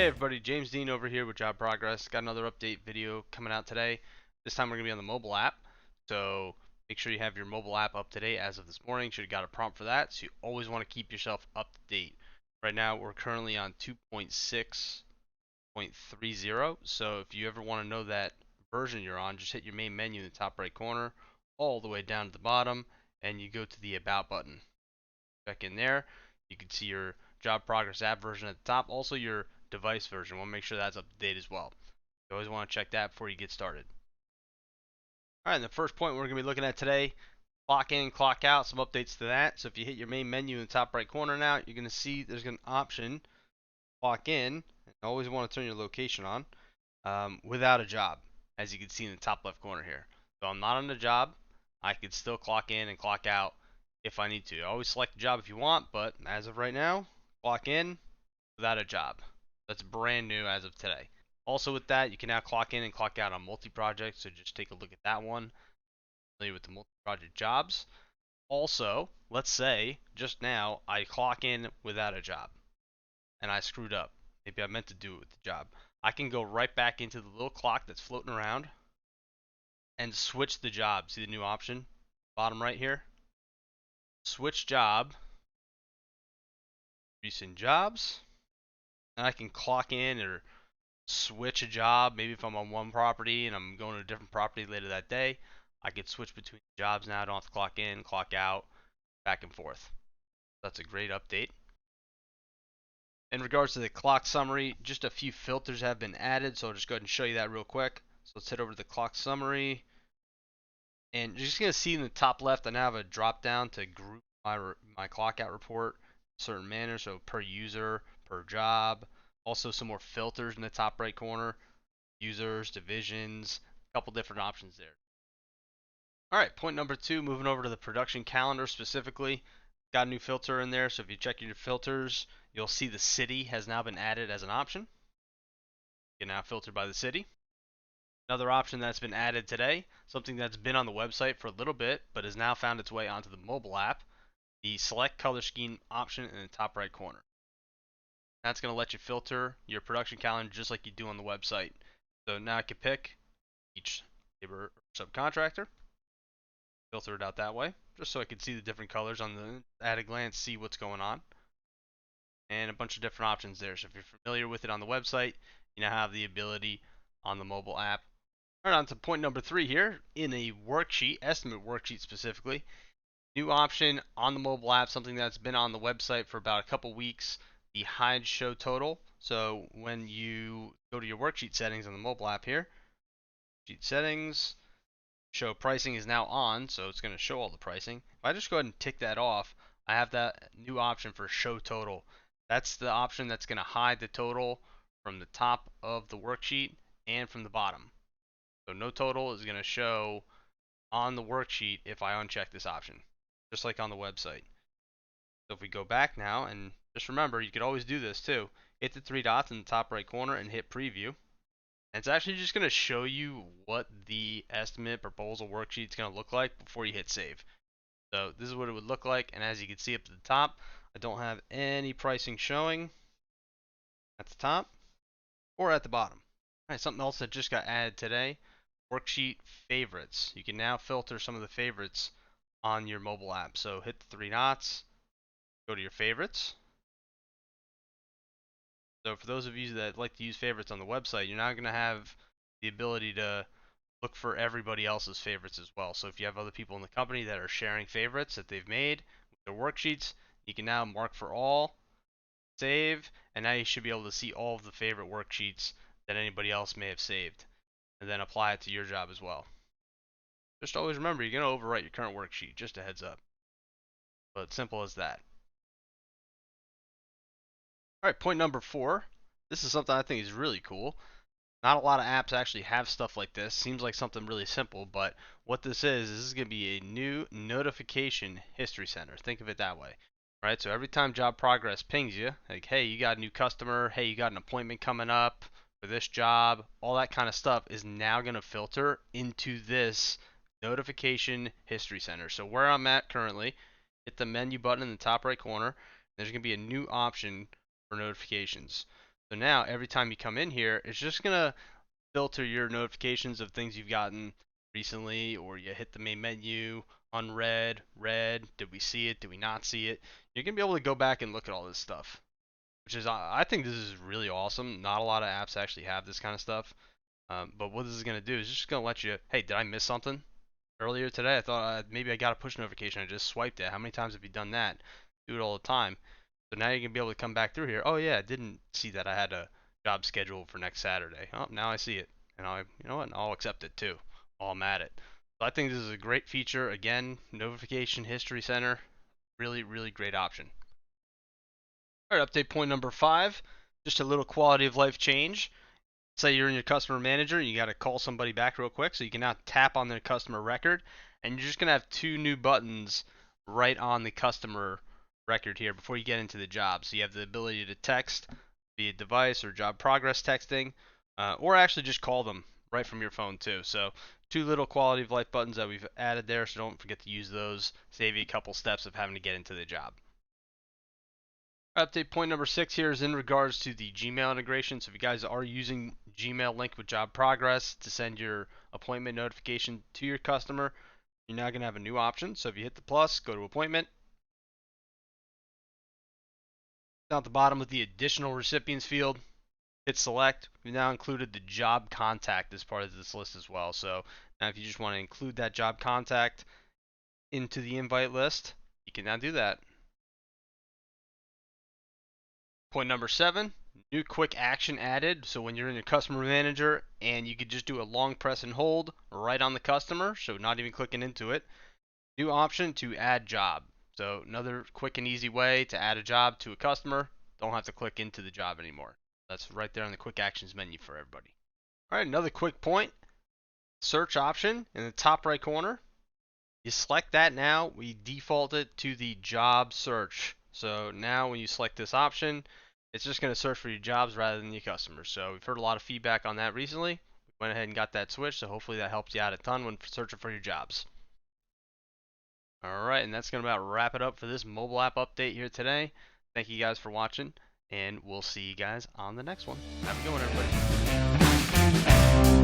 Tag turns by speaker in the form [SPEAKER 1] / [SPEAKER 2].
[SPEAKER 1] Hey everybody, James Dean over here with JobProgress. Got another update video coming out today. This time we're going to be on the mobile app. So make sure you have your mobile app up to date as of this morning. Should have got a prompt for that. So you always want to keep yourself up to date. Right now we're currently on 2.6.30. So if you ever want to know that version you're on, just hit your main menu in the top right corner all the way down to the bottom and you go to the About button. Check in there. You can see your JobProgress app version at the top. Also your device version. Want to make sure that's up to date as well. You always want to check that before you get started. Alright, and the first point we're going to be looking at today, clock in, clock out, some updates to that. So if you hit your main menu in the top right corner now, you're going to see there's an option, clock in, and always want to turn your location on, without a job, as you can see in the top left corner here. So I'm not on the job, I could still clock in and clock out if I need to. Always select the job if you want, but as of right now, clock in without a job. That's brand new as of today. Also with that, you can now clock in and clock out on multi-project, so just take a look at that one. Familiar with the multi-project jobs. Also, let's say just now I clock in without a job and I screwed up. Maybe I meant to do it with the job. I can go right back into the little clock that's floating around and switch the job. See the new option? Bottom right here. Switch job. Recent jobs. And I can clock in or switch a job. Maybe if I'm on one property and I'm going to a different property later that day, I could switch between jobs now. I don't have to clock in, clock out, back and forth. That's a great update. In regards to the clock summary, just a few filters have been added, so I'll just go ahead and show you that real quick. So let's head over to the clock summary. And you're just going to see in the top left, I now have a drop down to group my clock out report in a certain manner, so per user, per job. Also some more filters in the top right corner. Users, divisions, a couple different options there. Alright, point number 2, moving over to the production calendar specifically. Got a new filter in there, so if you check your filters, you'll see the city has now been added as an option. You can now filter by the city. Another option that's been added today, something that's been on the website for a little bit, but has now found its way onto the mobile app, the select color scheme option in the top right corner. That's going to let you filter your production calendar just like you do on the website. So now I can pick each labor or subcontractor, filter it out that way, just so I can see the different colors on the at a glance, see what's going on, and a bunch of different options there. So if you're familiar with it on the website, you now have the ability on the mobile app. All right, on to point number 3 here in a worksheet, estimate worksheet specifically. New option on the mobile app, something that's been on the website for about a couple weeks, the hide show total. So when you go to your worksheet settings on the mobile app here, sheet settings, show pricing is now on, so it's going to show all the pricing. If I just go ahead and tick that off, I have that new option for show total. That's the option that's going to hide the total from the top of the worksheet and from the bottom. So no total is going to show on the worksheet if I uncheck this option, just like on the website. So if we go back now, and just remember, you could always do this too, hit the 3 dots in the top right corner and hit preview. And it's actually just going to show you what the estimate proposal worksheet is going to look like before you hit save. So this is what it would look like, and as you can see up to the top, I don't have any pricing showing at the top or at the bottom. All right, something else that just got added today, worksheet favorites. You can now filter some of the favorites on your mobile app. So hit the 3 dots, go to your favorites. So for those of you that like to use favorites on the website, you're now going to have the ability to look for everybody else's favorites as well. So if you have other people in the company that are sharing favorites that they've made with their worksheets, you can now mark for all, save, and now you should be able to see all of the favorite worksheets that anybody else may have saved, and then apply it to your job as well. Just always remember, you're going to overwrite your current worksheet, just a heads up. But simple as that. Alright, point number 4. This is something I think is really cool. Not a lot of apps actually have stuff like this. Seems like something really simple, but what this is going to be a new notification history center. Think of it that way. Right? So every time JobProgress pings you, like, hey, you got a new customer, hey, you got an appointment coming up for this job, all that kind of stuff is now going to filter into this notification history center. So where I'm at currently, hit the menu button in the top right corner. There's going to be a new option for notifications. So now every time you come in here, it's just gonna filter your notifications of things you've gotten recently, or you hit the main menu, unread, read, did we see it, did we not see it? You're gonna be able to go back and look at all this stuff, which is, I think this is really awesome. Not a lot of apps actually have this kind of stuff. But what this is gonna do is just gonna let you, hey, did I miss something earlier today? I thought maybe I got a push notification. I just swiped it. How many times have you done that? Do it all the time. So now you're gonna be able to come back through here. Oh yeah, I didn't see that I had a job scheduled for next Saturday. Oh, now I see it, and you know what? I'll accept it too. I'm at it. So I think this is a great feature. Again, notification history center, really, really great option. All right, update point number 5. Just a little quality of life change. Say you're in your customer manager and you got to call somebody back real quick, so you can now tap on their customer record, and you're just gonna have 2 new buttons right on the customer record here before you get into the job. So you have the ability to text via device or JobProgress texting, or actually just call them right from your phone too. So 2 little quality of life buttons that we've added there, so don't forget to use those. Save you a couple steps of having to get into the job. Update point number 6 here is in regards to the Gmail integration. So if you guys are using Gmail linked with JobProgress to send your appointment notification to your customer, you're now going to have a new option. So if you hit the plus, go to appointment. Down at the bottom with the additional recipients field, hit select. We've now included the job contact as part of this list as well. So now if you just want to include that job contact into the invite list, you can now do that. Point number 7, new quick action added. So when you're in your customer manager and you could just do a long press and hold right on the customer, so not even clicking into it. New option to add job. So another quick and easy way to add a job to a customer. Don't have to click into the job anymore. That's right there on the quick actions menu for everybody. All right, another quick point. Search option in the top right corner. You select that now, we default it to the job search. So now when you select this option, it's just going to search for your jobs rather than your customers. So we've heard a lot of feedback on that recently. We went ahead and got that switched, so hopefully that helps you out a ton when searching for your jobs. All right, and that's going to about wrap it up for this mobile app update here today. Thank you guys for watching, and we'll see you guys on the next one. Have a good one, everybody.